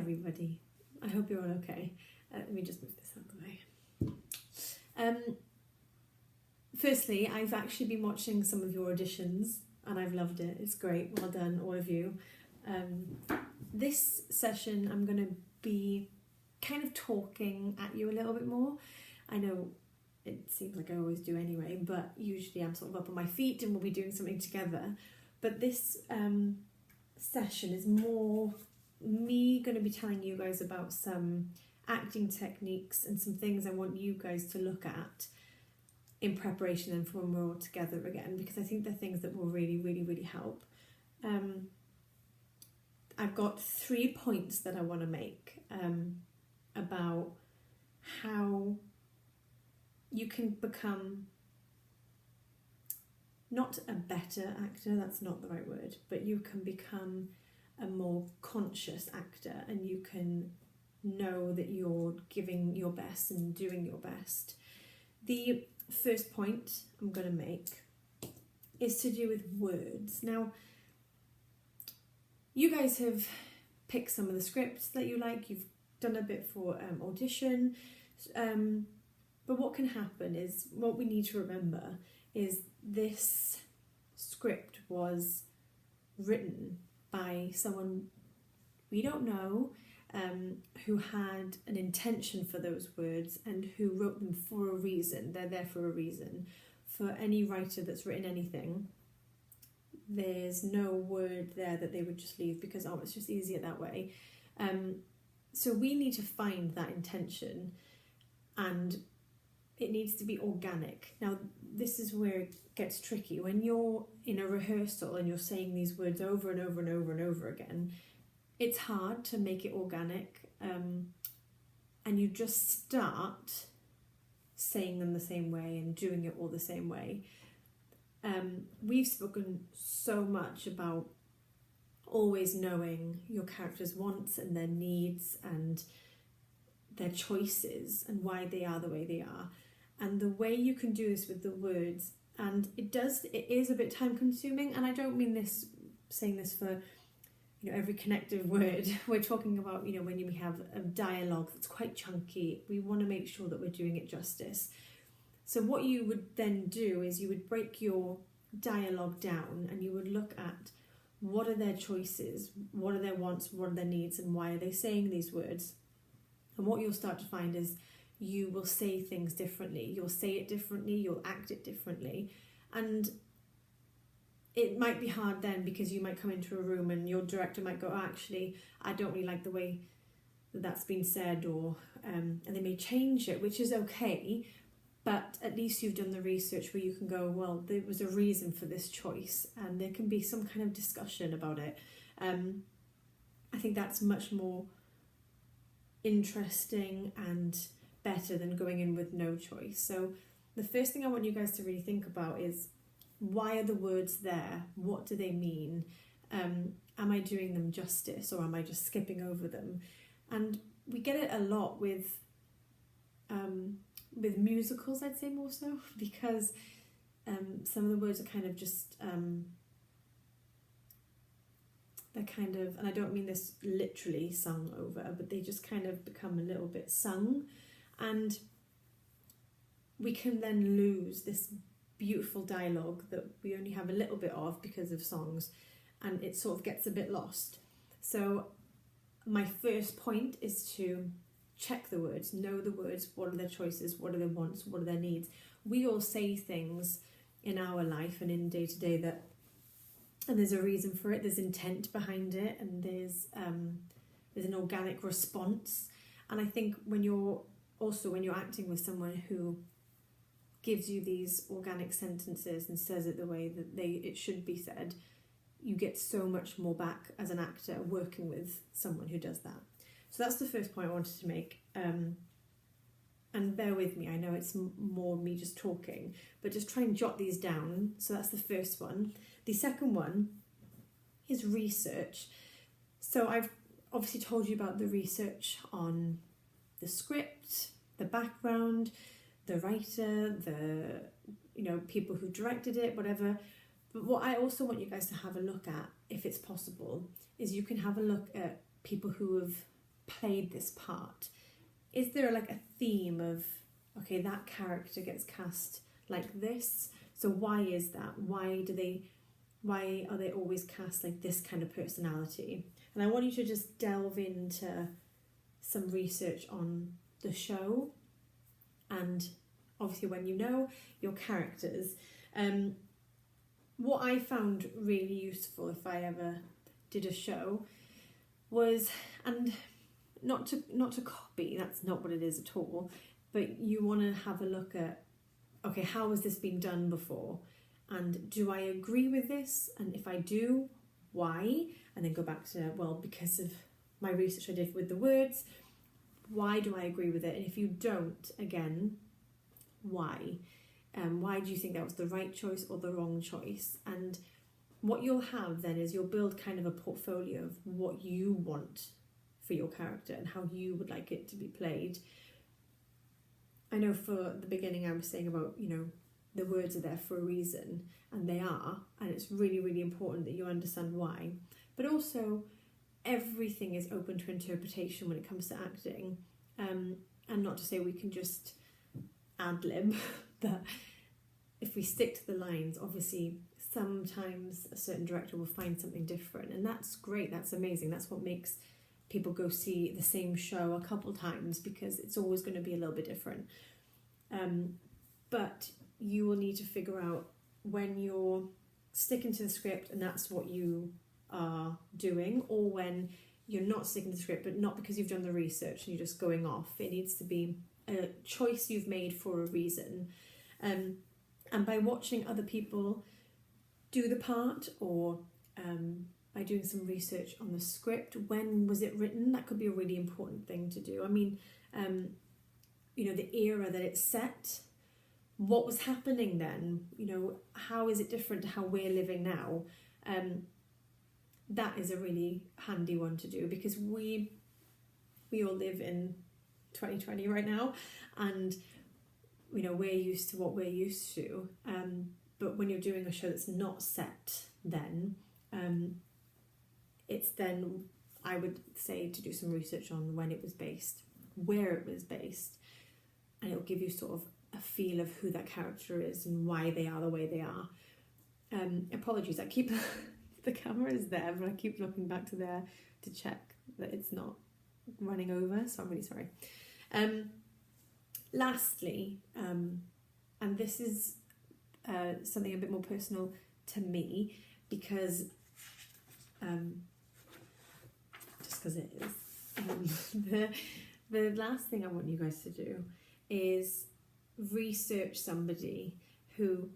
everybody. I hope you're all okay. Let me just move this out of the way. Firstly, I've actually been watching some of your auditions and I've loved it. It's great. Well done, all of you. This session, I'm going to be kind of talking at you a little bit more. I know it seems like I always do anyway, but usually I'm sort of up on my feet and we'll be doing something together. But this session is more me going to be telling you guys about some acting techniques and some things I want you guys to look at in preparation and for when we're all together again, because I think they're things that will really, really, really help. I've got 3 points that I want to make about how you can become not a better actor, that's not the right word, but you can become a more conscious actor and you can know that you're giving your best and doing your best. The first point I'm going to make is to do with words. Now, you guys have picked some of the scripts that you like, you've done a bit for audition, but what can happen is, what we need to remember is this script was written by someone we don't know, who had an intention for those words and who wrote them for a reason. They're there for a reason. For any writer that's written anything, there's no word there that they would just leave because, oh, it's just easier that way. So we need to find that intention and it needs to be organic. Now, this is where it gets tricky. When you're in a rehearsal and you're saying these words over and over and over and over again, it's hard to make it organic, and you just start saying them the same way and doing it all the same way. We've spoken so much about always knowing your character's wants and their needs and their choices and why they are the way they are. And the way you can do this with the words, and it is a bit time consuming, and I don't mean this, saying this for every connective word. We're talking about, when we have a dialogue that's quite chunky, we want to make sure that we're doing it justice. So what you would then do is you would break your dialogue down and you would look at what are their choices, what are their wants, what are their needs, and why are they saying these words. And what you'll start to find is you will say things differently. You'll say it differently, you'll act it differently. And it might be hard then because you might come into a room and your director might go, oh, actually, I don't really like the way that's been said, or and they may change it, which is okay, but at least you've done the research where you can go, well, there was a reason for this choice and there can be some kind of discussion about it. I think that's much more interesting and better than going in with no choice. So the first thing I want you guys to really think about is, why are the words there? What do they mean? Am I doing them justice or am I just skipping over them? And we get it a lot with musicals, I'd say more so, because some of the words are kind of just, they're kind of, and I don't mean this literally sung over, but they just kind of become a little bit sung. And we can then lose this beautiful dialogue that we only have a little bit of because of songs, and it sort of gets a bit lost. So my first point is to check the words, know the words, what are their choices, what are their wants, what are their needs. We all say things in our life and in day to day that, and there's a reason for it, there's intent behind it, and there's an organic response. And I think when you're acting with someone who gives you these organic sentences and says it the way that it should be said, you get so much more back as an actor working with someone who does that. So that's the first point I wanted to make. And bear with me, I know it's more me just talking, but just try and jot these down. So that's the first one. The second one is research. So I've obviously told you about the research on the script, the background, the writer, the people who directed it, whatever. But what I also want you guys to have a look at, if it's possible, is you can have a look at people who have played this part, is there like a theme of, okay, that character gets cast like this, so why is that? Why are they always cast like this kind of personality? And I want you to just delve into some research on the show, and obviously when you know your characters. What I found really useful if I ever did a show was, and not to copy, that's not what it is at all, but you want to have a look at, okay, how has this been done before? And do I agree with this? And if I do, why? And then go back to, well, because of my research I did with the words, why do I agree with it? And if you don't, again, why? Why do you think that was the right choice or the wrong choice? And what you'll have then is you'll build kind of a portfolio of what you want for your character and how you would like it to be played. I know for the beginning I was saying about, the words are there for a reason, and they are, and it's really, really important that you understand why. But also, everything is open to interpretation when it comes to acting, and not to say we can just ad-lib, but if we stick to the lines, obviously sometimes a certain director will find something different, and that's great, that's amazing, that's what makes people go see the same show a couple times, because it's always going to be a little bit different. But you will need to figure out when you're sticking to the script and that's what you are doing, or when you're not sticking to the script, but not because you've done the research and you're just going off. It needs to be a choice you've made for a reason. And by watching other people do the part, or by doing some research on the script, when was it written? That could be a really important thing to do. I mean, the era that it's set, what was happening then? How is it different to how we're living now? That is a really handy one to do, because we all live in 2020 right now, and we're used to what we're used to. But when you're doing a show that's not set then, it's then, I would say, to do some research on when it was based, where it was based, and it'll give you sort of a feel of who that character is and why they are the way they are. Apologies, I keep the camera is there, but I keep looking back to there to check that it's not running over, so I'm really sorry. Lastly, and this is something a bit more personal to me, because just because it is, the last thing I want you guys to do is research somebody who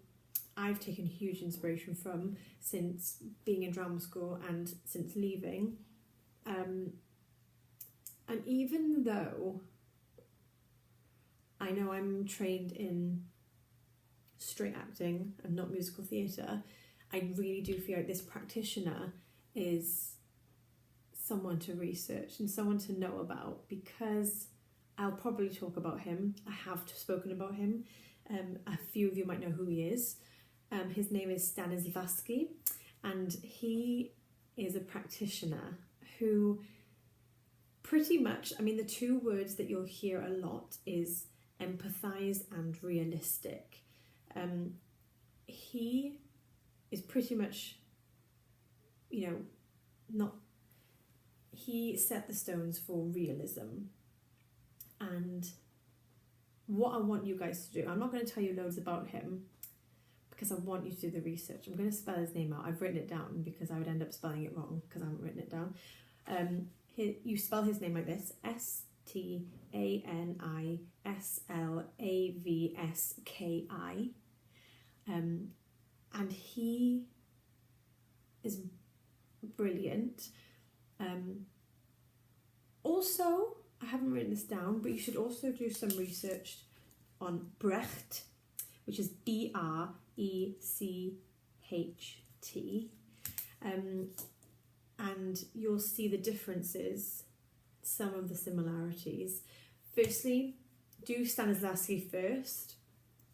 I've taken huge inspiration from since being in drama school and since leaving. And even though I know I'm trained in straight acting and not musical theatre, I really do feel like this practitioner is someone to research and someone to know about, because I'll probably talk about him. I have spoken about him. A few of you might know who he is. His name is Stanislavski, and he is a practitioner who pretty much, the two words that you'll hear a lot is empathise and realistic. He is pretty much, he set the stones for realism. And what I want you guys to do, I'm not going to tell you loads about him because I want you to do the research. I'm going to spell his name out. I've written it down because I would end up spelling it wrong because I haven't written it down. You spell his name like this: Stanislavski. And he is brilliant. Also, I haven't written this down, but you should also do some research on Brecht, which is Brecht. And you'll see the differences, some of the similarities. Firstly, do Stanislavski first,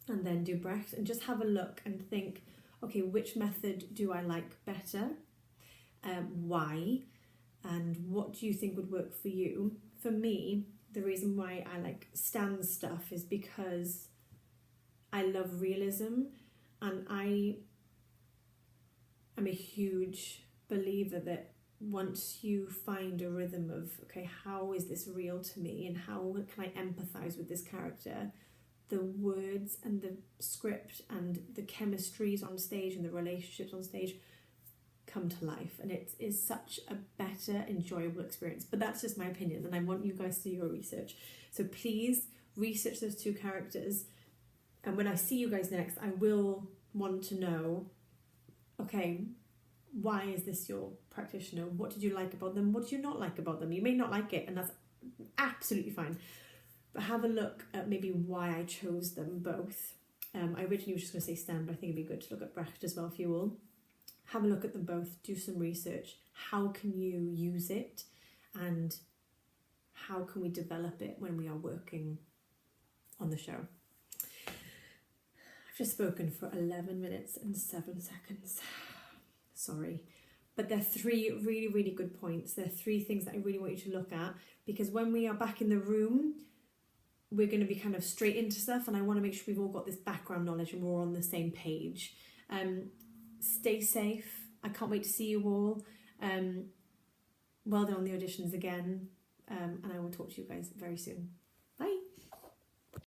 and then do Brecht, and just have a look and think, okay, which method do I like better? Why? and what do you think would work for you? For me, the reason why I like Stan's stuff is because I love realism, and I am a huge believer that once you find a rhythm of, okay, how is this real to me and how can I empathize with this character, the words and the script and the chemistries on stage and the relationships on stage come to life, and it is such a better, enjoyable experience. But that's just my opinion, and I want you guys to do your research. So please research those two characters, and when I see you guys next, I will want to know, okay, why is this your practitioner? What did you like about them? What did you not like about them? You may not like it, and that's absolutely fine. But have a look at maybe why I chose them both. I originally was just going to say Stan, but I think it'd be good to look at Brecht as well for you all. Have a look at them both, do some research. How can you use it, and how can we develop it when we are working on the show? I've just spoken for 11 minutes and 7 seconds. Sorry. But they're 3 really, really good points. They're 3 things that I really want you to look at, because when we are back in the room, we're going to be kind of straight into stuff, and I want to make sure we've all got this background knowledge and we're all on the same page. Stay safe. I can't wait to see you all. Well done on the auditions again, and I will talk to you guys very soon.